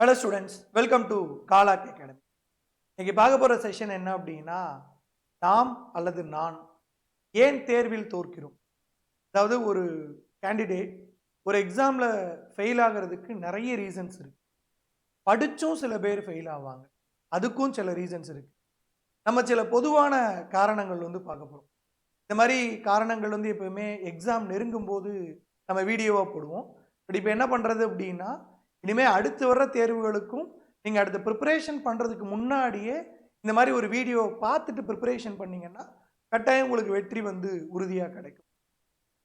Hello students, welcome to காலாக் academy. இன்னைக்கு பார்க்க போகிற செஷன் என்ன அப்படின்னா, நாம் அல்லது நான் ஏன் தேர்வில் தோற்கிறோம். அதாவது ஒரு கேண்டிடேட் ஒரு எக்ஸாமில் ஃபெயில் ஆகிறதுக்கு நிறைய ரீசன்ஸ் இருக்கு. படித்தும் சில பேர் ஃபெயில் ஆவாங்க, அதுக்கும் சில ரீசன்ஸ் இருக்கு. நம்ம சில பொதுவான காரணங்கள் பார்க்க போகிறோம். இந்த மாதிரி காரணங்கள் எப்பவுமே எக்ஸாம் நெருங்கும் போது நம்ம வீடியோவாக போடுவோம். பட் இப்போ என்ன பண்ணுறது அப்படின்னா, இனிமேல் அடுத்து வர்ற தேர்வுகளுக்கும் நீங்கள் அடுத்த ப்ரிப்பரேஷன் பண்ணுறதுக்கு முன்னாடியே இந்த மாதிரி ஒரு வீடியோவை பார்த்துட்டு ப்ரிப்பரேஷன் பண்ணிங்கன்னா கட்டாயம் உங்களுக்கு வெற்றி உறுதியாக கிடைக்கும்.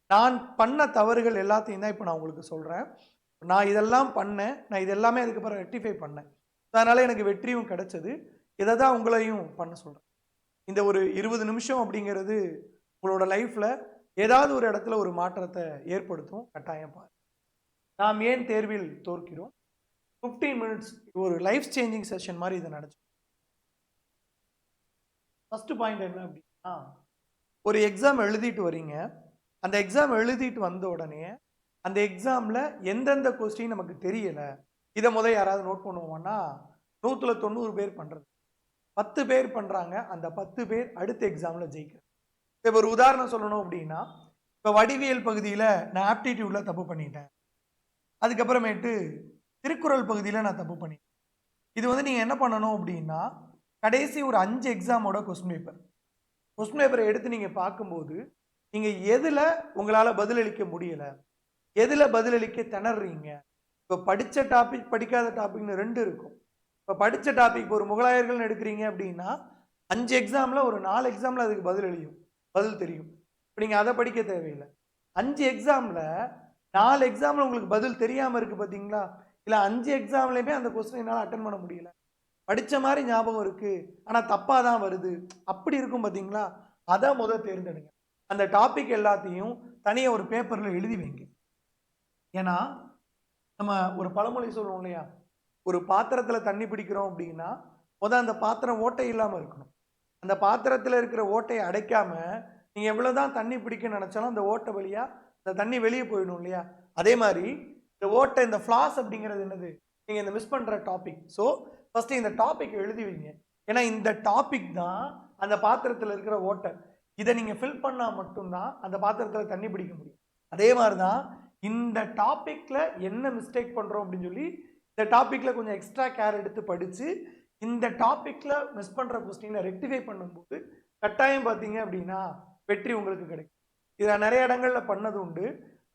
நான் பண்ண தவறுகள் எல்லாத்தையும் தான் இப்போ நான் உங்களுக்கு சொல்கிறேன். நான் இதெல்லாம் பண்ணேன், நான் இதெல்லாமே அதுக்கப்புறம் ரெக்டிஃபை பண்ணேன், அதனால் எனக்கு வெற்றியும் கிடைச்சது. இதை தான் உங்களையும் பண்ண சொல்கிறேன். இந்த ஒரு 20 நிமிஷம் அப்படிங்கிறது உங்களோட லைஃப்பில் ஏதாவது ஒரு இடத்துல ஒரு மாற்றத்தை ஏற்படுத்தும். கட்டாயம் பாரு. நாம் ஏன் தேர்வில் தோற்கிறோம். 15 மினிட்ஸ் ஒரு லைஃப் சேஞ்சிங் செஷன் மாதிரி இதை நடச்சு. ஃபர்ஸ்ட் பாயிண்ட் என்ன அப்படின்னா, ஒரு எக்ஸாம் எழுதிட்டு வரீங்க. அந்த எக்ஸாம் எழுதிட்டு வந்த உடனே அந்த எக்ஸாமில் எந்தெந்த கொஸ்டின் நமக்கு தெரியலை, இதை யாராவது நோட் பண்ணுவோம்னா 100ல் 90 பேர் பண்ணுறது. 10 பேர் பண்ணுறாங்க, அந்த 10 பேர் அடுத்த எக்ஸாமில் ஜெயிக்கிறாங்க. இப்போ ஒரு உதாரணம் சொல்லணும் அப்படின்னா, இப்போ வடிவியல் பகுதியில் நான் ஆப்டிடியூடில் தப்பு பண்ணிட்டேன், அதுக்கப்புறமேட்டு திருக்குறள் பகுதியில் நான் தப்பு பண்ணிட்டேன். இது நீங்கள் என்ன பண்ணணும் அப்படின்னா, கடைசி ஒரு 5 எக்ஸாமோட கொஸ்டின் பேப்பரை எடுத்து நீங்கள் பார்க்கும்போது நீங்கள் எதில் உங்களால் பதிலளிக்க முடியலை, எதில் பதிலளிக்க திணறீங்க. இப்போ படித்த டாபிக் படிக்காத டாபிக்னு 2 இருக்கும். இப்போ படித்த டாபிக் ஒரு முகலாயர்கள்னு எடுக்கிறீங்க அப்படின்னா 5 எக்ஸாமில் ஒரு 4 எக்ஸாமில் அதுக்கு பதில் தெரியும். இப்போ நீங்கள் அதை படிக்க தேவையில்லை. 5 எக்ஸாமில் 4 எக்ஸாமில் உங்களுக்கு பதில் தெரியாமல் இருக்குது பார்த்தீங்களா, இல்லை 5 எக்ஸாம்லேயுமே அந்த கொஸ்டின் என்னால் அட்டன் பண்ண முடியல, படித்த மாதிரி ஞாபகம் இருக்குது ஆனால் தப்பாக தான் வருது, அப்படி இருக்கும் பார்த்தீங்களா, அதை முதல் தேர்ந்தெடுங்க. அந்த டாபிக் எல்லாத்தையும் தனியாக ஒரு பேப்பரில் எழுதி வைங்க. ஏன்னா நம்ம ஒரு பழமொழி சொல்லுவோம் இல்லையா, ஒரு பாத்திரத்தில் தண்ணி பிடிக்கிறோம் அப்படின்னா அந்த பாத்திரம் ஓட்டை இல்லாமல் இருக்கணும். அந்த பாத்திரத்தில் இருக்கிற ஓட்டையை அடைக்காமல் நீங்கள் எவ்வளோதான் தண்ணி பிடிக்க நினச்சாலும் அந்த ஓட்டை வழியாக இந்த தண்ணி வெளியே போயிடும் இல்லையா. அதே மாதிரி இந்த ஓட்டை, இந்த ஃப்ளாஸ் அப்படிங்கிறது என்னது, நீங்கள் இந்த மிஸ் பண்ணுற டாபிக். ஸோ ஃபஸ்ட்டு இந்த டாபிக் எழுதி வைங்க. ஏன்னா இந்த டாபிக் தான் அந்த பாத்திரத்தில் இருக்கிற ஓட்டை. இதை நீங்கள் ஃபில் பண்ணால் மட்டும்தான் அந்த பாத்திரத்தில் தண்ணி பிடிக்க முடியும். அதே மாதிரி தான் இந்த டாப்பிக்கில் என்ன மிஸ்டேக் பண்ணுறோம் அப்படின்னு சொல்லி இந்த டாப்பிக்கில் கொஞ்சம் எக்ஸ்ட்ரா கேர் எடுத்து படித்து இந்த டாப்பிக்கில் மிஸ் பண்ணுற கொஸ்டினை ரெக்டிஃபை பண்ணும்போது கட்டாயம் பார்த்தீங்க அப்படின்னா வெற்றி உங்களுக்கு கிடைக்கும். இதை நான் நிறைய இடங்களில் பண்ணது உண்டு.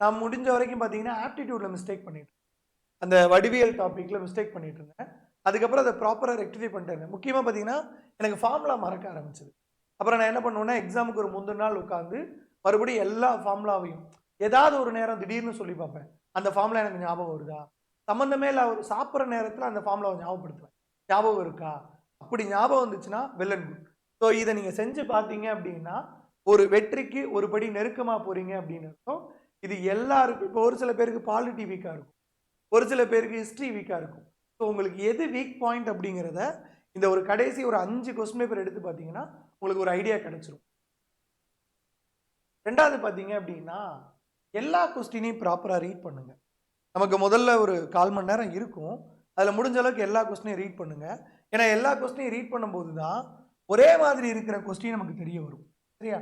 நான் முடிஞ்ச வரைக்கும் பார்த்தீங்கன்னா ஆப்டிடியூடில் மிஸ்டேக் பண்ணிட்டு, அந்த வடிவியல் டாப்பிக்கில் மிஸ்டேக் பண்ணிட்டு இருந்தேன். அதுக்கப்புறம் அதை ப்ராப்பராக ரெக்டிஃபை பண்ணிட்டேன். முக்கியமாக பார்த்தீங்கன்னா எனக்கு ஃபார்முலா மறக்க ஆரம்பிச்சது. அப்புறம் நான் என்ன பண்ணுவேன்னா, எக்ஸாமுக்கு ஒரு முந்தின நாள் உட்காந்து மறுபடியும் எல்லா ஃபார்முலாவையும் ஏதாவது ஒரு நேரம் திடீர்னு சொல்லி பார்ப்பேன். அந்த ஃபார்முலா எனக்கு ஞாபகம் வருதா, சம்மந்தமே இல்லை ஒரு சாப்பிட்ற நேரத்தில் அந்த ஃபார்முலாவை ஞாபகப்படுத்துவேன், ஞாபகம் இருக்கா, அப்படி ஞாபகம் வந்துச்சுன்னா வெல் அண்ட் குட். ஸோ இதை நீங்கள் செஞ்சு பார்த்தீங்க அப்படின்னா ஒரு வெற்றிக்கு ஒரு படி நெருக்கமாக போகிறீங்க அப்படின்னு இருக்கும். இது எல்லாருக்கும், இப்போ ஒரு சில பேருக்கு பாலிட்டி வீக்காக இருக்கும், ஒரு சில பேருக்கு ஹிஸ்ட்ரி வீக்காக இருக்கும். ஸோ உங்களுக்கு எது வீக் பாயிண்ட் அப்படிங்கிறத இந்த ஒரு கடைசி ஒரு 5 கொஸ்டின் பேப்பர் எடுத்து பார்த்தீங்கன்னா உங்களுக்கு ஒரு ஐடியா கிடைச்சிரும். ரெண்டாவது பார்த்தீங்க அப்படின்னா, எல்லா கொஸ்டினையும் ப்ராப்பராக ரீட் பண்ணுங்க. நமக்கு முதல்ல ஒரு 1/4 மணி நேரம் இருக்கும், அதில் முடிஞ்ச அளவுக்கு எல்லா கொஸ்டினையும் ரீட் பண்ணுங்க. ஏன்னா எல்லா கொஸ்டினையும் ரீட் பண்ணும்போது தான் ஒரே மாதிரி இருக்கிற கொஸ்டின் நமக்கு தெரிய வரும். சரியா?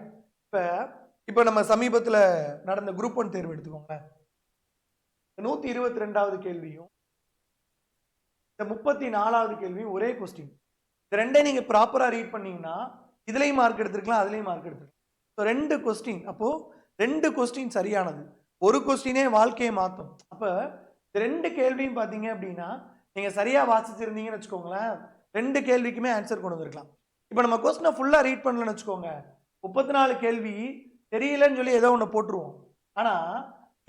இப்போ நம்ம சமீபத்தில் நடந்த குரூப் 1 தேர்வு எடுத்துக்கோங்களேன். 122வது கேள்வியும் இந்த 34வது கேள்வியும் ஒரே கொஸ்டின். இந்த 2ஐயும் நீங்கள் ப்ராப்பராக ரீட் பண்ணீங்கன்னா இதுலேயும் மார்க் எடுத்துருக்கலாம், அதுலேயும் மார்க் எடுத்துருக்கலாம். ஸோ 2 கொஸ்டின், அப்போது 2 கொஸ்டின் சரியானது, ஒரு கொஸ்டினே வாழ்க்கையை மாற்றும். அப்போ இந்த 2 கேள்வியும் பார்த்தீங்க அப்படின்னா நீங்கள் சரியாக வாசிச்சிருந்தீங்கன்னு வச்சுக்கோங்களேன், 2 கேள்விக்குமே ஆன்சர் கொண்டு வந்துருக்கலாம். இப்போ நம்ம கொஸ்டினை ஃபுல்லாக ரீட் பண்ணலன்னு வச்சுக்கோங்க, 34 கேள்வி தெரியலன்னு சொல்லி ஏதோ ஒன்று போட்டுருவோம். ஆனால்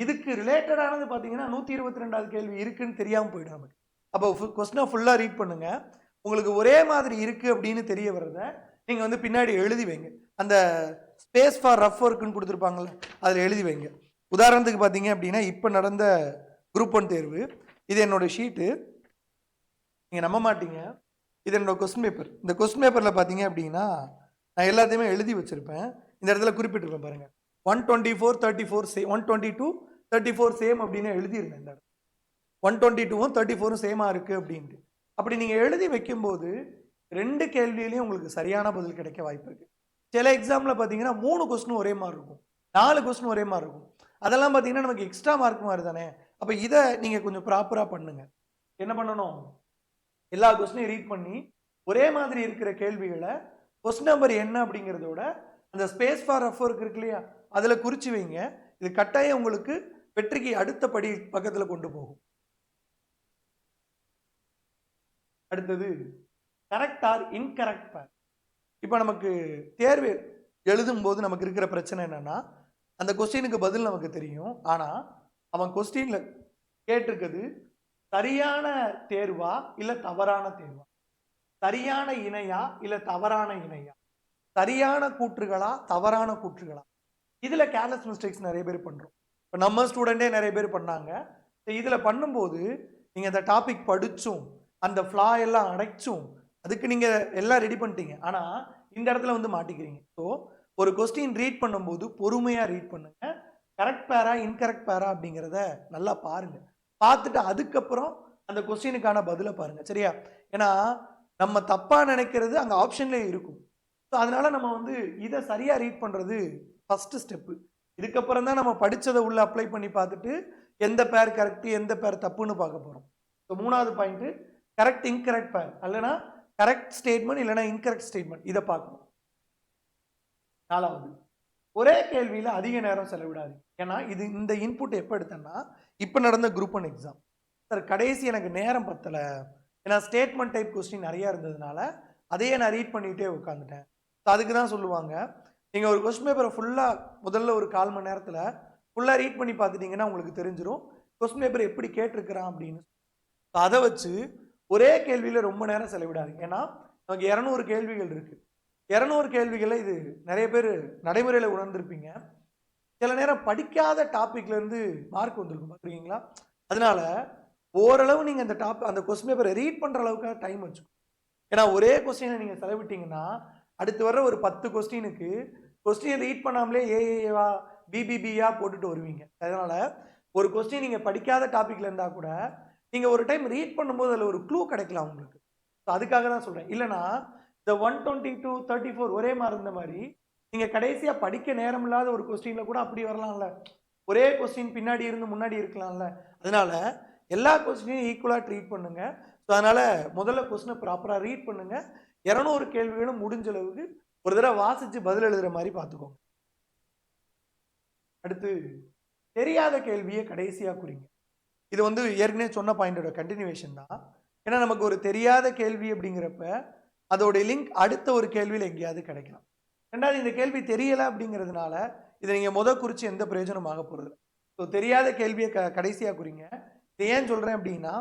இதுக்கு ரிலேட்டடானது பார்த்தீங்கன்னா 122வது கேள்வி இருக்குன்னு தெரியாமல் போயிடும் நமக்கு. அப்போ கொஸ்டினை ஃபுல்லாக ரீட் பண்ணுங்க. உங்களுக்கு ஒரே மாதிரி இருக்குது அப்படின்னு தெரிய வர்றத நீங்கள் பின்னாடி எழுதி வைங்க. அந்த ஸ்பேஸ் ஃபார் ரஃப் ஒர்க்குன்னு கொடுத்துருப்பாங்கள்ல, அதில் எழுதி வைங்க. உதாரணத்துக்கு பார்த்தீங்க அப்படின்னா, இப்போ நடந்த குரூப் 1 தேர்வு, இது என்னோடய ஷீட்டு, நீங்கள் நம்ப மாட்டீங்க, இது என்னோட கொஸ்டின் பேப்பர். இந்த கொஸ்டின் பேப்பரில் பார்த்தீங்க அப்படின்னா நான் எல்லாத்தையுமே எழுதி வச்சுருப்பேன். இந்த இடத்துல குறிப்பிட்டிருப்பேன் பாருங்கள், 124 34 சேம், 122 34 சேம் அப்படின்னு எழுதியிருந்தேன். இந்த இடத்துல 122ம் 34ம் சேமாக இருக்குது அப்படின்ட்டு. அப்படி நீங்கள் எழுதி வைக்கும்போது 2 கேள்வியிலையும் உங்களுக்கு சரியான பதில் கிடைக்க வாய்ப்பு இருக்குது. சில எக்ஸாமில் பார்த்தீங்கன்னா 3 கொஸ்டின் ஒரே மாதிரி இருக்கும், 4 கொஸ்டின் ஒரே மாதிரி இருக்கும். அதெல்லாம் பார்த்தீங்கன்னா நமக்கு எக்ஸ்ட்ரா மார்க் மாதிரி தானே. அப்போ இதை நீங்கள் கொஞ்சம் ப்ராப்பராக பண்ணுங்க. என்ன பண்ணணும், எல்லா கொஸ்டினையும் ரீட் பண்ணி ஒரே மாதிரி இருக்கிற கேள்விகளை கொஸ்டின் நம்பர் என்ன அப்படிங்கிறதோட அந்த ஸ்பேஸ் ஃபார் ரெஃபர் இருக்கு இல்லையா, அதில் குறித்து வைங்க. இது கட்டாயம் உங்களுக்கு வெற்றிக்கு அடுத்த படி பக்கத்தில் கொண்டு போகும். அடுத்தது கரெக்ட் ஆர் இன்கரெக்ட் பேர். இப்போ நமக்கு தேர்வு எழுதும் போது நமக்கு இருக்கிற பிரச்சனை என்னன்னா, அந்த கொஸ்டினுக்கு பதில் நமக்கு தெரியும், ஆனால் அவன் கொஸ்டின்ல கேட்டிருக்கிறது சரியான தேர்வா இல்லை தவறான தேர்வா, சரியான இணையா இல்லை தவறான இணையா, சரியான கூற்றுகளா தவறான கூற்றுகளா, இதுல கேர்லெஸ் மிஸ்டேக்ஸ் நிறைய பேர் பண்றோம். இப்போ நம்ம ஸ்டூடெண்டே நிறைய பேர் பண்ணாங்க. இதுல பண்ணும்போது நீங்க அந்த டாபிக் படிச்சும் அந்த ஃப்ளா எல்லாம் அடைச்சும் அதுக்கு நீங்க எல்லாம் ரெடி பண்ணிட்டீங்க, ஆனா இந்த இடத்துல வந்து மாட்டிக்கிறீங்க. ஸோ ஒரு கொஸ்டின் ரீட் பண்ணும்போது பொறுமையா ரீட் பண்ணுங்க. கரெக்ட் பேரா இன்கரெக்ட் பேரா அப்படிங்கிறத நல்லா பாருங்க. பார்த்துட்டு அதுக்கப்புறம் அந்த கொஸ்டினுக்கான பதிலை பாருங்க, சரியா? ஏன்னா நம்ம தப்பா நினைக்கிறது அங்க ஆப்ஷன்லேயே இருக்கும். ஸோ அதனால நம்ம வந்து இதை சரியா ரீட் பண்றது ஃபர்ஸ்ட் ஸ்டெப்பு. இதுக்கப்புறம் தான் நம்ம படிச்சதை உள்ள அப்ளை பண்ணி பார்த்துட்டு எந்த பேர் கரெக்ட் எந்த பேர் தப்புன்னு பார்க்க போறோம். ஸோ 3வது பாயிண்ட் கரெக்ட் இன்கரெக்ட் பேர், இல்லைன்னா கரெக்ட் ஸ்டேட்மெண்ட் இல்லைன்னா இன்கரெக்ட் ஸ்டேட்மெண்ட், இதை பார்க்கணும். 4வது ஒரே கேள்வியில் அதிக நேரம் செலவிடாது. ஏன்னா இது இந்த இன்புட் எப்போ எடுத்தேன்னா இப்போ நடந்த குரூப் 1 எக்ஸாம். சார் கடைசி எனக்கு நேரம் பத்தலை, ஏன்னா ஸ்டேட்மெண்ட் டைப் கொஸ்டின் நிறையா இருந்ததுனால அதையே நான் ரீட் பண்ணிகிட்டே உட்காந்துட்டேன். ஸோ அதுக்கு தான் சொல்லுவாங்க, நீங்கள் ஒரு கொஸ்டின் பேப்பரை ஃபுல்லாக முதல்ல ஒரு 1/4 மணி நேரத்தில் ஃபுல்லாக ரீட் பண்ணி பார்த்துட்டிங்கன்னா உங்களுக்கு தெரிஞ்சிடும் கொஸ்டின் பேப்பர் எப்படி கேட்டிருக்கிறான் அப்படின்னு. ஸோ அதை வச்சு ஒரே கேள்வியில் ரொம்ப நேரம் செலவிடாதீங்க. ஏன்னா நமக்கு 200 கேள்விகள் இருக்குது. 200 கேள்விகளில் இது நிறைய பேர் நடைமுறையில் உணர்ந்திருப்பீங்க. சில நேரம் படிக்காத டாப்பிக்லேருந்து மார்க் வந்திருக்கும், பார்த்துருக்கீங்களா? அதனால ஓரளவு நீங்கள் அந்த கொஸ்டின் பேப்பரை ரீட் பண்ணுற அளவுக்காக டைம் வச்சுக்கோங்க. ஏன்னா ஒரே கொஸ்டினை நீங்கள் செலவிட்டீங்கன்னா அடுத்து வர ஒரு 10 கொஸ்டினுக்கு கொஸ்டினை ரீட் பண்ணாமலே ஏஏவா பிபிபியா போட்டுட்டு வருவீங்க. அதனால ஒரு கொஸ்டின் நீங்கள் படிக்காத டாப்பிக்ல இருந்தால் கூட நீங்கள் ஒரு டைம் ரீட் பண்ணும்போது அதில் ஒரு க்ளூ கிடைக்கலாம் உங்களுக்கு. ஸோ அதுக்காக தான் சொல்கிறேன். இல்லைனா இந்த 122 34 ஒரே மாதிரி இருந்த மாதிரி நீங்கள் கடைசியாக படிக்க நேரம் இல்லாத ஒரு கொஸ்டினில் கூட அப்படி வரலாம்ல, ஒரே கொஸ்டின் பின்னாடி இருந்து முன்னாடி இருக்கலாம்ல. அதனால எல்லா கொஸ்டினையும் ஈக்குவலாக ட்ரீட் பண்ணுங்க. ஸோ அதனால் முதல்ல கொஸ்டினை ப்ராப்பராக ரீட் பண்ணுங்க. 200 கேள்விகளும் முடிஞ்ச அளவுக்கு ஒரு தடவை வாசித்து பதில் எழுதுகிற மாதிரி பார்த்துக்கோங்க. அடுத்து தெரியாத கேள்வியை கடைசியாக குறிங்க. இது வந்து ஏற்கனவே சொன்ன பாயிண்டோட கண்டினியூவேஷன் தான். ஏன்னா நமக்கு ஒரு தெரியாத கேள்வி அப்படிங்கிறப்ப அதோடைய லிங்க் அடுத்த ஒரு கேள்வியில் எங்கேயாவது கிடைக்கலாம். ரெண்டாவது இந்த கேள்வி தெரியலை அப்படிங்கிறதுனால இதை நீங்கள் குறித்து எந்த பிரயோஜனம் ஆக போகிறது. ஸோ தெரியாத கேள்வியை கடைசியாக குறிங்க. இதை ஏன் சொல்கிறேன் அப்படின்னா,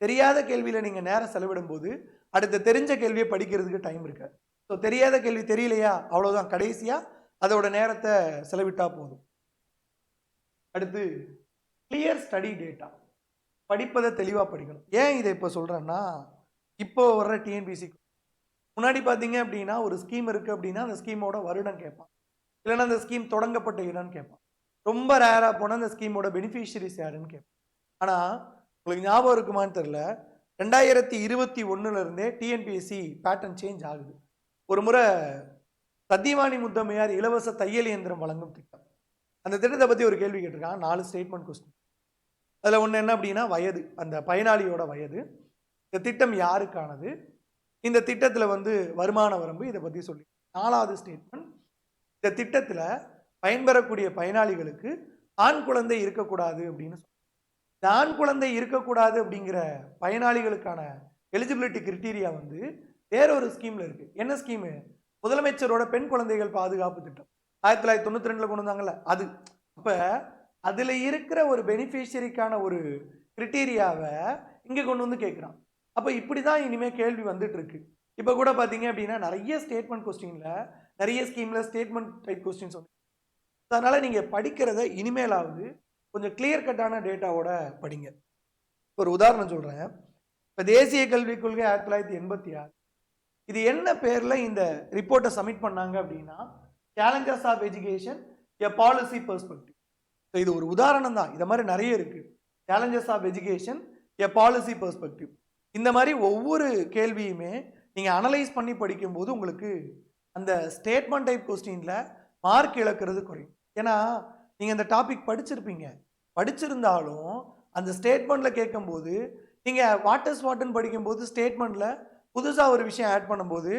தெரியாத கேள்வியில் நீங்கள் நேரம் செலவிடும் போது அடுத்த தெரிஞ்ச கேள்வியை படிக்கிறதுக்கு டைம் இருக்காது. ஸோ தெரியாத கேள்வி தெரியலையா, அவ்வளோதான், கடைசியாக அதோட நேரத்தை செலவிட்டா போதும். அடுத்து கிளியர் ஸ்டடி டேட்டா, படிப்பதை தெளிவாக படிக்கணும். ஏன் இதை இப்போ சொல்கிறேன்னா, இப்போ வர்ற டிஎன்பிசி முன்னாடி பார்த்தீங்க அப்படின்னா ஒரு ஸ்கீம் இருக்குது அப்படின்னா அந்த ஸ்கீமோட வருடம் கேட்பான், இல்லைன்னா அந்த ஸ்கீம் தொடங்கப்பட்ட இடம்னு கேட்பான். ரொம்ப ரேராக போனால் அந்த ஸ்கீமோட பெனிஃபிஷரிஸ் யாருன்னு கேட்பான். ஆனால் உங்களுக்கு ஞாபகம் இருக்குமான்னு தெரில, 2021 டிஎன்பிஎஸ்சி பேட்டர்ன் சேஞ்ச் ஆகுது. ஒரு முறை சத்தியவாணி முத்தம்மையார் இலவச தையல் இயந்திரம் வழங்கும் திட்டம், அந்த திட்டத்தை பற்றி ஒரு கேள்வி கேட்டிருக்காங்க. 4 ஸ்டேட்மெண்ட் கொஸ்டின். அதில் ஒன்று என்ன அப்படின்னா வயது, அந்த பயனாளியோட வயது, இந்த திட்டம் யாருக்கானது, இந்த திட்டத்தில் வந்து வருமான வரம்பு, இதை பற்றி சொல்லி. 4வது ஸ்டேட்மெண்ட், இந்த திட்டத்தில் பயன்பெறக்கூடிய பயனாளிகளுக்கு ஆண் குழந்தை இருக்கக்கூடாது அப்படின்னு சொல்லி. இந்த ஆண் குழந்தை இருக்கக்கூடாது அப்படிங்கிற பயனாளிகளுக்கான எலிஜிபிலிட்டி கிரிட்டீரியா வந்து வேற ஒரு ஸ்கீமில் இருக்குது. என்ன ஸ்கீமு? முதலமைச்சரோட பெண் குழந்தைகள் பாதுகாப்பு திட்டம் 1992 கொண்டு வந்தாங்கல்ல அது. அப்போ அதில் இருக்கிற ஒரு பெனிஃபிஷரிக்கான ஒரு கிரிட்டீரியாவை இங்கே கொண்டு வந்து கேட்குறான். அப்போ இப்படி தான் இனிமேல் கேள்வி வந்துட்டு இருக்கு. இப்போ கூட பார்த்தீங்க அப்படின்னா நிறைய ஸ்டேட்மெண்ட் கொஸ்டினில் நிறைய ஸ்கீமில் ஸ்டேட்மெண்ட் டைப் கொஸ்டின்ஸ் வந்து. அதனால் நீங்கள் படிக்கிறத இனிமேலாவது கொஞ்சம் கிளியர் கட்டான டேட்டாவோட படிங்க. ஒரு உதாரணம் சொல்கிறேன். இப்போ தேசிய கல்விக் கொள்கை 1986, இது என்ன பேரில் இந்த ரிப்போர்ட்டை சப்மிட் பண்ணாங்க அப்படின்னா challenges of education a policy perspective. So இது ஒரு உதாரணம் தான், இதை மாதிரி நிறைய இருக்குது. Challenges of education a policy perspective. இந்த மாதிரி ஒவ்வொரு கேள்வியுமே நீங்கள் அனலைஸ் பண்ணி படிக்கும்போது உங்களுக்கு அந்த ஸ்டேட்மெண்ட் டைப் கொஸ்டினில் மார்க் இழக்கிறது குறையும். ஏன்னா நீங்கள் அந்த டாபிக் படிச்சிருப்பீங்க, படிச்சிருந்தாலும் அந்த ஸ்டேட்மெண்ட்டில் கேட்கும்போது நீங்கள் வாட் இஸ் வாட்னு படிக்கும்போது ஸ்டேட்மெண்ட்டில் புதுசாக ஒரு விஷயம் ஆட் பண்ணும்போது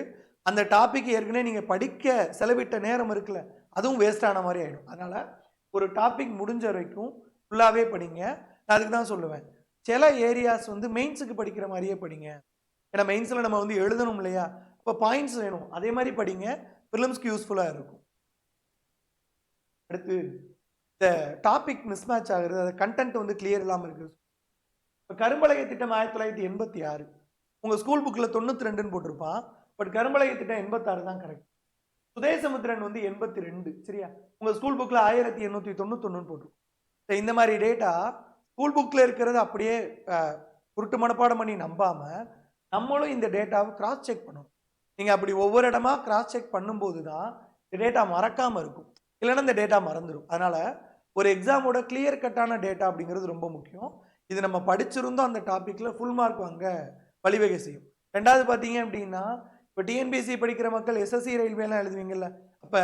அந்த டாபிக் ஏற்கனவே நீங்கள் படிக்க செலவிட்ட நேரம் இருக்குல்ல, அதுவும் வேஸ்ட் ஆன மாதிரி ஆகிடும். அதனால் ஒரு டாபிக் முடிஞ்ச வரைக்கும் ஃபுல்லாகவே படிங்க. நான் அதுக்கு தான் சொல்லுவேன், சில ஏரியாஸ் வந்து மெயின்ஸுக்கு படிக்கிற மாதிரியே படிங்க. ஏன்னா மெயின்ஸில் நம்ம வந்து எழுதணும் இல்லையா, இப்போ பாயிண்ட்ஸ் வேணும், அதே மாதிரி படிங்க, ப்ரிலிம்ஸ்க்கு யூஸ்ஃபுல்லாக இருக்கும். அடுத்து இந்த டாபிக் மிஸ் மேட்ச் ஆகுறது, அது கண்டென்ட் வந்து கிளியர் இல்லாமல் இருக்குது. இப்போ கரும்பலகை திட்டம் 1986, உங்கள் ஸ்கூல் புக்கில் 92ன்னு போட்டிருப்பான், பட் கரும்பலகை திட்டம் 86 தான் கரெக்ட். சுதேசமுத்திரன் வந்து 82, சரியா? உங்கள் ஸ்கூல் புக்கில் 1891ன்னு போட்டிருக்கும். இந்த மாதிரி டேட்டா ஸ்கூல் புக்கில் இருக்கிறது அப்படியே உருட்டு மனப்பாடம் பண்ணி நம்பாமல் நம்மளும் இந்த டேட்டாவை கிராஸ் செக் பண்ணணும். நீங்கள் அப்படி ஒவ்வொரு இடமா கிராஸ் செக் பண்ணும்போது தான் இந்த டேட்டா மறக்காமல் இருக்கும், இல்லைன்னா இந்த டேட்டா மறந்துடும். அதனால் ஒரு எக்ஸாமோட கிளியர் கட்டான டேட்டா அப்படிங்கிறது ரொம்ப முக்கியம். இது நம்ம படிச்சிருந்தோம் அந்த டாப்பிக்கில் ஃபுல் மார்க் வாங்க வழிவகை செய்யும். ரெண்டாவது பார்த்தீங்க அப்படின்னா, இப்போ டிஎன்பிஎஸ்சி படிக்கிற மக்கள் எஸ்எஸ்சி ரயில்வேலாம் எழுதுவீங்கல்ல, அப்போ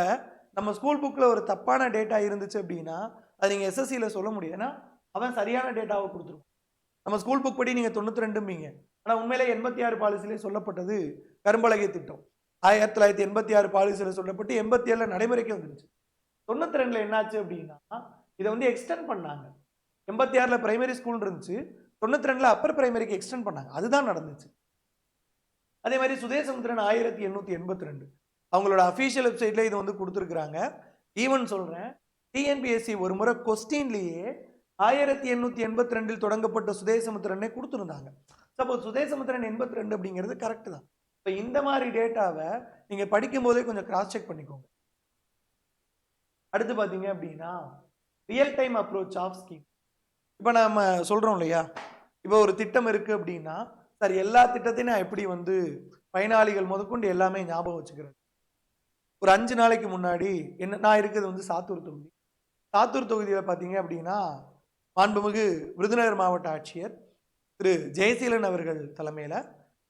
நம்ம ஸ்கூல் புக்கில் ஒரு தப்பான டேட்டா இருந்துச்சு அப்படின்னா அது நீங்கள் எஸ்எஸ்சியில் சொல்ல முடியும். ஏன்னா அவன் சரியான டேட்டாவை கொடுத்துருவோம். நம்ம ஸ்கூல் புக் படி நீங்கள் 92ம்பீங்க, ஆனால் உண்மையிலே 86 பாலிசியிலே சொல்லப்பட்டது கரும்பலகை திட்டம். 1986 பாலிசியில் சொல்லப்பட்டு 87 நடைமுறைக்கு வந்துருச்சு. 92ல் என்னாச்சு அப்படின்னா இதை வந்து எக்ஸ்டெண்ட் பண்ணாங்க. 86ல் பிரைமரி ஸ்கூல் இருந்துச்சு, 92ல் அப்பர் பிரைமரிக்கு எக்ஸ்டெண்ட் பண்ணாங்க. அதுதான் நடந்துச்சு. அதே மாதிரி சுதேசமுத்திரன் 1882 அவங்களோட அஃபீஷியல் வெப்சைட்ல இது வந்து கொடுத்துருக்குறாங்க. ஈவன் சொல்கிறேன், டிஎன்பிஎஸ்சி ஒரு முறை கொஸ்டின்லேயே 1882 தொடங்கப்பட்ட சுதேசமுத்திரனே கொடுத்துருந்தாங்க. சப்போஸ் சுதேசமுத்திரன் 82 அப்படிங்கிறது கரெக்ட் தான். இப்போ இந்த மாதிரி டேட்டாவை நீங்கள் படிக்கும் போதே கொஞ்சம் கிராஸ் செக் பண்ணிக்கோங்க. அடுத்து பார்த்தீங்க அப்படின்னா real time approach of scheme. இப்போ நம்ம சொல்கிறோம் இல்லையா, இப்போ ஒரு திட்டம் இருக்குது அப்படின்னா சார் எல்லா திட்டத்தையும் நான் எப்படி வந்து பயனாளிகள் முதற்கொண்டு எல்லாமே ஞாபகம் வச்சுக்கிறேன். ஒரு 5 நாளைக்கு முன்னாடி நான் இருக்கிறது வந்து சாத்தூர் தொகுதி. சாத்தூர் தொகுதியில் பார்த்தீங்க அப்படின்னா மாண்புமிகு விருதுநகர் மாவட்ட ஆட்சியர் திரு ஜெயசீலன் அவர்கள் தலைமையில்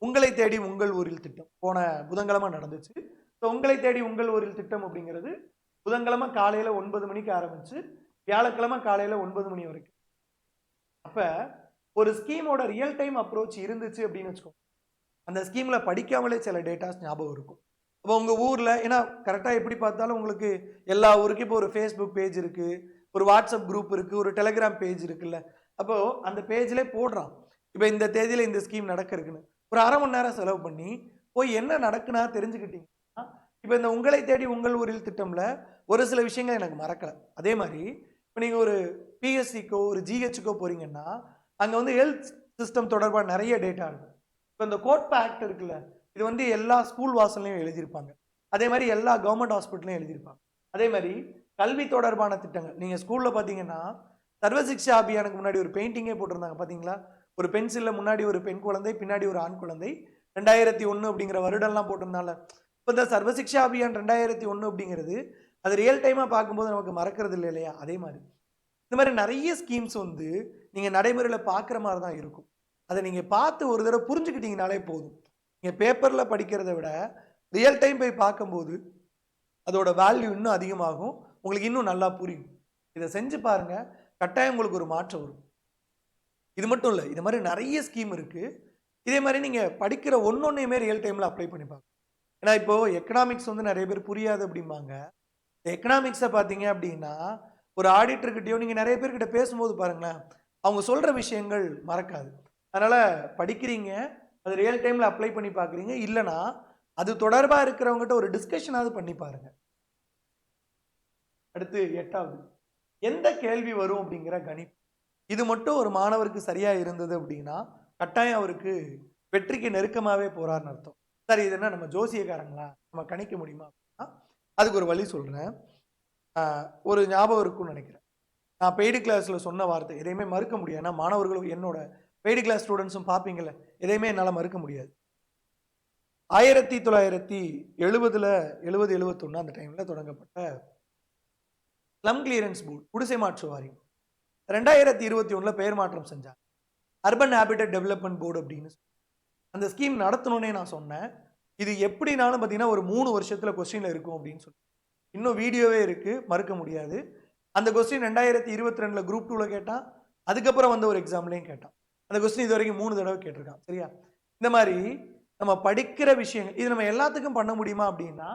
உங்களை தேடி உங்கள் ஊரில் திட்டம் போன புதன்கிழமை நடந்துச்சு. ஸோ உங்களை தேடி உங்கள் ஊரில் திட்டம் அப்படிங்கிறது புதன்கிழமை காலையில் 9 மணிக்கு ஆரம்பித்து வியாழக்கிழமை காலையில் 9 மணி வரைக்கும். அப்போ ஒரு ஸ்கீமோட ரியல் டைம் அப்ரோச் இருந்துச்சு அப்படின்னு வச்சுக்கோங்க, அந்த ஸ்கீமில் படிக்காமலே சில டேட்டாஸ் ஞாபகம் இருக்கும். அப்போ உங்கள் ஊரில், ஏன்னா கரெக்டாக எப்படி பார்த்தாலும் உங்களுக்கு எல்லா ஊருக்கும் இப்போ ஒரு ஃபேஸ்புக் பேஜ் இருக்குது, ஒரு வாட்ஸ்அப் குரூப் இருக்குது, ஒரு டெலிகிராம் பேஜ் இருக்குல்ல, அப்போது அந்த பேஜ்லேயே போடுறான் இப்போ இந்த தேதியில் இந்த ஸ்கீம் நடக்குன்னு. ஒரு அரை மணி நேரம் செலவு பண்ணி போய் என்ன நடக்குன்னா தெரிஞ்சுக்கிட்டீங்கன்னா, இப்போ இந்த உங்களை தேடி உங்கள் ஊரில் திட்டமில் ஒரு சில விஷயங்கள் எனக்கு மறக்கலை. அதே மாதிரி இப்போ நீங்கள் ஒரு பிஎஸ்சிக்கோ ஒரு ஜிஹெச்சுக்கோ போகிறீங்கன்னா அங்கே வந்து ஹெல்த் சிஸ்டம் தொடர்பாக நிறைய டேட்டா இருக்கும். இப்போ இந்த கோட்பா ஆக்ட் இருக்குல்ல, இது வந்து எல்லா ஸ்கூல் வாசல்லையும் எழுதியிருப்பாங்க, அதே மாதிரி எல்லா கவர்மெண்ட் ஹாஸ்பிட்டலையும் எழுதியிருப்பாங்க. அதே மாதிரி கல்வி தொடர்பான திட்டங்கள் நீங்கள் ஸ்கூலில் பார்த்தீங்கன்னா சர்வசிக்ஷா அபியானுக்கு முன்னாடி ஒரு பெயிண்டிங்கே போட்டிருந்தாங்க பார்த்தீங்களா, ஒரு பென்சிலில் முன்னாடி ஒரு பெண் குழந்தை பின்னாடி ஒரு ஆண் குழந்தை, 2001 அப்படிங்கிற வருடம்லாம் போட்டிருந்தால. இப்போ இந்த சர்வசிக்ஷா அபியான் 2001 அப்படிங்கிறது அது ரியல் டைமாக பார்க்கும்போது நமக்கு மறக்கிறது இல்லை இல்லையா. அதே மாதிரி இந்த மாதிரி நிறைய ஸ்கீம்ஸ் வந்து நீங்கள் நடைமுறையில் பார்க்குற மாதிரி தான் இருக்கும். அதை நீங்கள் பார்த்து ஒரு தடவை புரிஞ்சுக்கிட்டீங்கனாலே போதும். நீங்கள் பேப்பரில் படிக்கிறத விட ரியல் டைம் போய் பார்க்கும்போது அதோட வேல்யூ இன்னும் அதிகமாகும், உங்களுக்கு இன்னும் நல்லா புரியும். இதை செஞ்சு பாருங்கள், கட்டாயம் உங்களுக்கு ஒரு மாற்றம் வரும். இது மட்டும் இல்லை, இது மாதிரி நிறைய ஸ்கீம் இருக்குது. இதே மாதிரி நீங்கள் படிக்கிற ஒன்னொன்னையுமே ரியல் டைமில் அப்ளை பண்ணி பார்க்கணும். ஏன்னா இப்போது எக்கனாமிக்ஸ் வந்து நிறைய பேர் புரியாது அப்படிம்பாங்க. இந்த எக்கனாமிக்ஸை பார்த்தீங்க அப்படின்னா ஒரு ஆடிட்டர்கிட்டயோ நீங்கள் நிறைய பேர்கிட்ட பேசும்போது பாருங்களேன், அவங்க சொல்கிற விஷயங்கள் மறக்காது. அதனால் படிக்கிறீங்க, அது ரியல் டைமில் அப்ளை பண்ணி பார்க்குறீங்க, இல்லைனா அது தொடர்பாக இருக்கிறவங்ககிட்ட ஒரு டிஸ்கஷனாவது பண்ணி பாருங்கள். அடுத்து 8வது, எந்த கேள்வி வரும் அப்படிங்கிற கணிப்பு. இது மட்டும் ஒரு மாணவருக்கு சரியாக இருந்தது அப்படின்னா கட்டாயம் அவருக்கு வெற்றிக்கு நெருக்கமாகவே போகிறார்னு அர்த்தம். சரி, இது என்ன நம்ம ஜோசியக்காரங்களா, நம்ம கணிக்க முடியுமா அப்படின்னா அதுக்கு ஒரு வழி சொல்கிறேன். ஒரு ஞாபகம் இருக்கும்னு நினைக்கிறேன். நான் பெய்டு கிளாஸில் சொன்ன வார்த்தை எதையுமே மறுக்க முடியாது. ஏன்னா மாணவர்களும் என்னோட பெய்டு கிளாஸ் ஸ்டூடெண்ட்ஸும் பார்ப்பீங்கள்ல, எதையுமே என்னால் மறுக்க முடியாது. 1970 அந்த டைமில் தொடங்கப்பட்ட ஸ்லம் கிளியரன்ஸ் போர்டு, குடிசை மாற்று வாரியம் 2021 பெயர் மாற்றம் செஞ்சாங்க. அர்பன் ஹேபிட்டட் டெவலப்மெண்ட் போர்டு அப்படின்னு அந்த ஸ்கீம் நடத்தணும்னே நான் சொன்னேன். இது எப்படினாலும் பார்த்தீங்கன்னா ஒரு 3 வருஷத்துல கொஸ்டின்ல இருக்கும் அப்படின்னு சொல்லி. இன்னும் வீடியோவே இருக்கு, மறுக்க முடியாது. அந்த கொஸ்டின் 2022ல குரூப் 2ல கேட்டான். அதுக்கப்புறம் வந்த ஒரு எக்ஸாம்லயும் கேட்டான். அந்த கொஸ்டின் இது வரைக்கும் 3 தடவை கேட்டிருக்கான். சரியா? இந்த மாதிரி நம்ம படிக்கிற விஷயங்கள் இது நம்ம எல்லாத்துக்கும் பண்ண முடியுமா அப்படின்னா,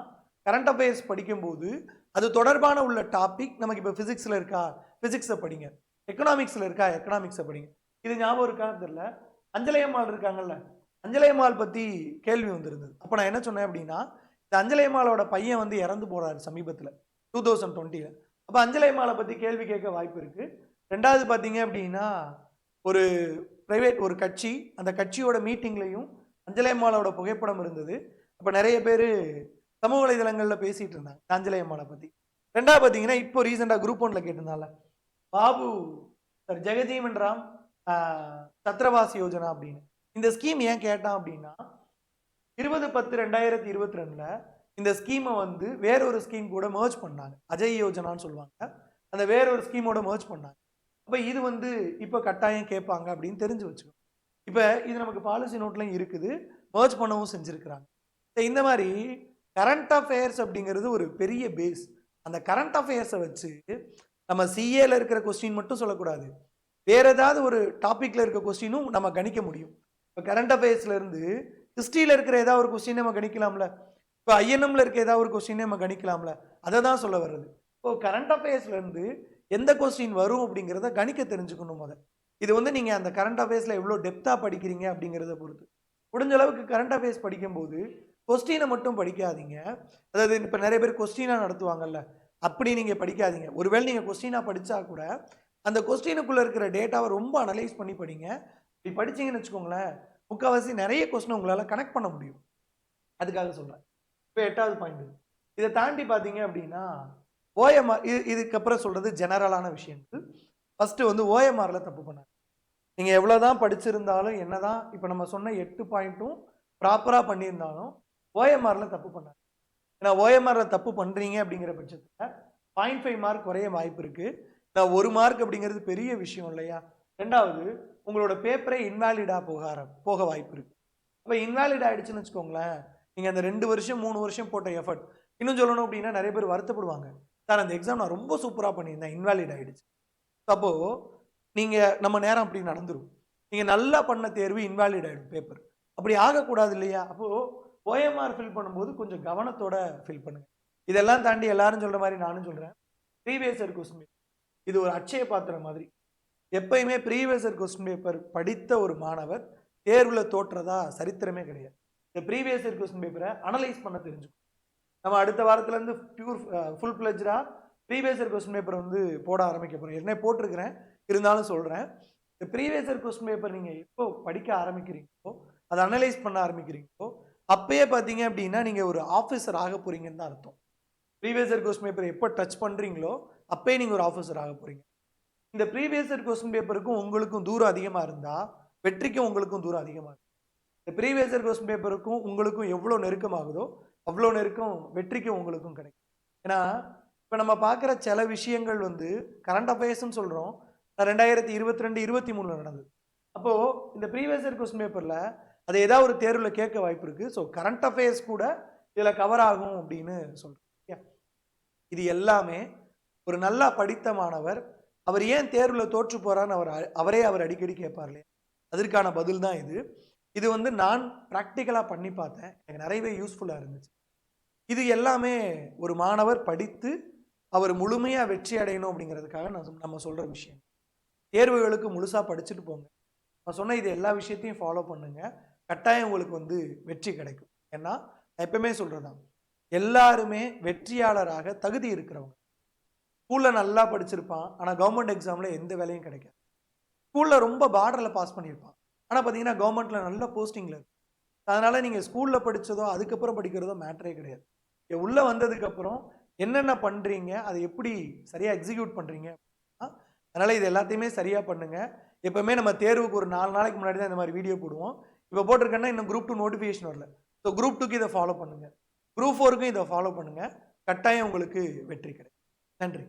கரண்ட் அஃபேர்ஸ் படிக்கும்போது அது தொடர்பான உள்ள டாபிக் நமக்கு இப்போ பிசிக்ஸ்ல இருக்கா, பிசிக்ஸை படிங்க. எக்கனாமிக்ஸ்ல இருக்கா, எக்கனாமிக்ஸை படிங்க. இது ஞாபகம் இருக்கான்னு தெரியல. அஞ்சலையம்மாள் இருக்காங்கல்ல, அஞ்சலையம்மாள் பத்தி கேள்வி வந்திருந்தது. அப்ப நான் என்ன சொன்னேன் அப்படின்னா, இந்த அஞ்சலையம்மாளோட பையன் வந்து இறந்து போறாரு சமீபத்துல 2020ல. அப்ப அஞ்சலையம்மாளை பத்தி கேள்வி கேட்க வாய்ப்பு இருக்கு. ரெண்டாவது பாத்தீங்க அப்படின்னா, ஒரு பிரைவேட் ஒரு கட்சி, அந்த கட்சியோட மீட்டிங்லையும் அஞ்சலையம்மாளோட புகைப்படம் இருந்தது. அப்ப நிறைய பேர் சமூக வலைதளங்கள்ல பேசிட்டு இருந்தாங்க அஞ்சலையம்மாளை பத்தி. ரெண்டாவது பாத்தீங்கன்னா, இப்போ ரீசெண்டா குரூப் 1ல கேட்டிருந்தால பாபு சார் ஜெகஜீவன் ராம் சத்ரவாஸ் யோஜனா அப்படின்னு. இந்த ஸ்கீம் ஏன் கேட்டான் அப்படின்னா, 20/10/2022ல இந்த ஸ்கீமை வந்து வேறொரு ஸ்கீம் கூட மர்ஜ் பண்ணாங்க. அஜய் யோஜனான்னு சொல்லுவாங்க. அந்த வேறொரு ஸ்கீமோட மர்ஜ் பண்ணாங்க. அப்ப இது வந்து இப்ப கட்டாயம் கேட்பாங்க அப்படின்னு தெரிஞ்சு வச்சுக்கோ. இப்ப இது நமக்கு பாலிசி நோட்லயும் இருக்குது, மர்ஜ் பண்ணவும் செஞ்சிருக்கிறாங்க. இந்த மாதிரி கரண்ட் அஃபேர்ஸ் அப்படிங்கிறது ஒரு பெரிய பேஸ். அந்த கரண்ட் அஃபேர்ஸை வச்சு நம்ம சிஏல இருக்கிற கொஸ்டின் மட்டும் சொல்லக்கூடாது, வேற ஏதாவது ஒரு டாபிக்ல இருக்க கொஸ்டினும் நம்ம கணிக்க முடியும். இப்போ கரண்ட் அஃபேர்ஸ்ல இருந்து ஹிஸ்டரியில இருக்கிற ஏதாவது ஒரு கொஸ்டின் நம்ம கணிக்கலாம்ல, இப்போ ஐஎன்எம்ல இருக்க ஏதாவது ஒரு கொஸ்டின் நம்ம கணிக்கலாம்ல, அதை தான் சொல்ல வர்றது. இப்போ கரண்ட் அஃபேர்ஸ்ல இருந்து எந்த கொஸ்டின் வரும் அப்படிங்கிறத கணிக்க தெரிஞ்சுக்கணும் முதல். இது வந்து நீங்க அந்த கரண்ட் அஃபேர்ஸ்ல எவ்வளோ டெப்தா படிக்கிறீங்க அப்படிங்கிறத பொறுத்து. முடிஞ்ச அளவுக்கு கரண்ட் அஃபேர்ஸ் படிக்கும்போது கொஸ்டினை மட்டும் படிக்காதீங்க. அதாவது இப்போ நிறைய பேர் கொஸ்டினா நடத்துவாங்கல்ல, அப்படி நீங்க படிக்காதீங்க. ஒருவேளை நீங்க கொஸ்டினா படிச்சா கூட அந்த கொஸ்டினுக்குள்ள இருக்கிற டேட்டாவை ரொம்ப அனலைஸ் பண்ணி படிங்க. இப்படி படிச்சீங்கன்னு வச்சுக்கோங்களேன், முக்கால்வாசி நிறைய கொஸ்டின் உங்களால கனெக்ட் பண்ண முடியும். அதுக்காக சொல்றேன். இப்போ 8வது பாயிண்ட். இதை தாண்டி பார்த்தீங்க அப்படின்னா ஓஎம்ஆர், இதுக்கப்புறம் சொல்றது ஜெனரலான விஷயங்கள். ஃபர்ஸ்ட் வந்து ஓஎம்ஆர்ல தப்பு பண்ணாங்க. நீங்க எவ்வளவுதான் படிச்சிருந்தாலும் என்னதான் இப்போ நம்ம சொன்ன 8 பாயிண்ட்டும் ப்ராப்பரா பண்ணியிருந்தாலும் ஓஎம்ஆர்ல தப்பு பண்ணாங்க. ஏன்னா ஓஎம்ஆர்ல தப்பு பண்றீங்க அப்படிங்கிற பட்சத்தில் 0.5 மார்க் குறைய வாய்ப்பு இருக்கு. 1 மார்க் அப்படிங்கிறது பெரிய விஷயம் இல்லையா? ரெண்டாவது, உங்களோட பேப்பரே இன்வாலிடா போக வாய்ப்பு இருக்கு. அப்போ இன்வாலிட் ஆயிடுச்சுன்னு வச்சுக்கோங்களேன், நீங்க அந்த 2 வருஷம் 3 வருஷம் போட்ட எஃபர்ட், இன்னும் சொல்லணும் அப்படின்னா நிறைய பேர் வருத்தப்படுவாங்க, சார் அந்த எக்ஸாம் நான் ரொம்ப சூப்பரா பண்ணியிருந்தேன், இன்வாலிட் ஆயிடுச்சு. அப்போ நீங்க நம்ம நேரம் அப்படி நடந்துரும். நீங்க நல்லா பண்ண தேர்வு இன்வாலிட் ஆயிடும் பேப்பர். அப்படி ஆகக்கூடாது இல்லையா? அப்போ ஓஎம்ஆர் ஃபில் பண்ணும்போது கொஞ்சம் கவனத்தோட ஃபில் பண்ணுங்க. இதெல்லாம் தாண்டி எல்லாரும் சொல்ற மாதிரி நானும் சொல்றேன், ப்ரீவியஸ் இயர் கொஸ்டின் பேப்பர் இது ஒரு அட்சய பாத்திரம் மாதிரி. எப்பயுமே ப்ரீவியஸ் இயர் கொஸ்டின் பேப்பர் படித்த ஒரு மாணவர் தேர்வுல தோற்றதா சரித்திரமே கிடையாது. இந்த ப்ரீவியஸ் இயர் கொஸ்டின் பேப்பரை அனலைஸ் பண்ண தெரிஞ்சுக்கும். நம்ம அடுத்த வாரத்துல இருந்து ஃபுல் பிளட்ஜா ப்ரீவியஸ் இயர் கொஸ்டின் பேப்பர் வந்து போட ஆரம்பிக்க போறோம். ஏற்கனவே போட்டிருக்கிறேன், இருந்தாலும் சொல்றேன். இந்த ப்ரீவியஸ் இயர் கொஸ்டின் பேப்பர் நீங்க எப்போ படிக்க ஆரம்பிக்கிறீங்களோ, அதை அனலைஸ் பண்ண ஆரம்பிக்கிறீங்களோ, அப்பயே பார்த்தீங்க அப்படின்னா நீங்க ஒரு ஆஃபீஸர் ஆக போறீங்கன்னு தான் அர்த்தம். ப்ரீவியஸ் இயர் கொஸ்டின் பேப்பர் எப்போ டச் பண்றீங்களோ அப்பயே நீங்க ஒரு ஆஃபீஸர் ஆக போறீங்க. இந்த ப்ரீவியஸ் இயர் கொஸ்டின் பேப்பருக்கும் உங்களுக்கும் தூரம் அதிகமா இருந்தா வெற்றிக்கும் உங்களுக்கும் தூரம் அதிகமா இருக்கும். இந்த ப்ரீவியஸ் இயர் கொஸ்டின் பேப்பருக்கும் உங்களுக்கும் எவ்வளோ நெருக்கமாகுதோ அவ்வளோ நெருக்கம் வெற்றிக்கும் உங்களுக்கும் கிடைக்கும். ஏன்னா இப்போ நம்ம பார்க்குற சில விஷயங்கள் வந்து கரண்ட் அஃபேர்ஸ்ன்னு சொல்கிறோம், 2022-23 நடந்தது. அப்போது இந்த ப்ரீவியஸ் இயர் கொஸ்டின் பேப்பரில் அது ஏதாவது ஒரு தேர்வில் கேட்க வாய்ப்பு இருக்குது. ஸோ கரண்ட் அஃபேர்ஸ் கூட இதில் கவர் ஆகும் அப்படின்னு சொல்கிறேன். இது எல்லாமே ஒரு நல்லா படித்த மாணவர் அவர் ஏன் தேர்வில் தோற்று போறான்னு அவர் அடிக்கடி கேட்பார் இல்லையா? அதற்கான பதில் தான் இது. இது வந்து நான் ப்ராக்டிக்கலாக பண்ணி பார்த்தேன், எனக்கு நிறையவே யூஸ்ஃபுல்லாக இருந்துச்சு. இது எல்லாமே ஒரு மாணவர் படித்து அவர் முழுமையாக வெற்றி அடையணும் அப்படிங்கிறதுக்காக நம்ம சொல்கிற விஷயம். தேர்வுகளுக்கு முழுசாக படிச்சுட்டு போங்க. நான் சொன்ன இது எல்லா விஷயத்தையும் ஃபாலோ பண்ணுங்க, கட்டாயம் உங்களுக்கு வந்து வெற்றி கிடைக்கும். ஏன்னா நான் எப்பவுமே சொல்கிறதான், எல்லாருமே வெற்றியாளராக தகுதி இருக்கிறவங்க. ஸ்கூலில் நல்லா படிச்சிருப்பான், ஆனால் கவர்மெண்ட் எக்ஸாமில் எந்த வேலையும் கிடைக்காது. ஸ்கூலில் ரொம்ப பார்டரில் பாஸ் பண்ணியிருப்பான், ஆனால் பார்த்தீங்கன்னா கவர்மெண்ட்டில் நல்ல போஸ்டிங்கில் இருக்கும். அதனால் நீங்கள் ஸ்கூலில் படித்ததோ அதுக்கப்புறம் படிக்கிறதோ மேட்டரே கிடையாது. உள்ளே வந்ததுக்கப்புறம் என்னென்ன பண்ணுறீங்க, அதை எப்படி சரியாக எக்ஸிக்யூட் பண்ணுறீங்க. அதனால் இது எல்லாத்தையுமே சரியாக பண்ணுங்கள். எப்போவுமே நம்ம தேர்வுக்கு ஒரு 4 நாளைக்கு முன்னாடி தான் இந்த மாதிரி வீடியோ போடுவோம். இப்போ போட்டிருக்கேன்னா இன்னும் குரூப் 2 நோட்டிஃபிகேஷன் வரல. ஸோ குரூப் 2க்கு இதை ஃபாலோ பண்ணுங்கள், குரூப் 4க்கும் இதை ஃபாலோ பண்ணுங்கள். கட்டாயம் உங்களுக்கு வெற்றி கிடைக்கும். நன்றி.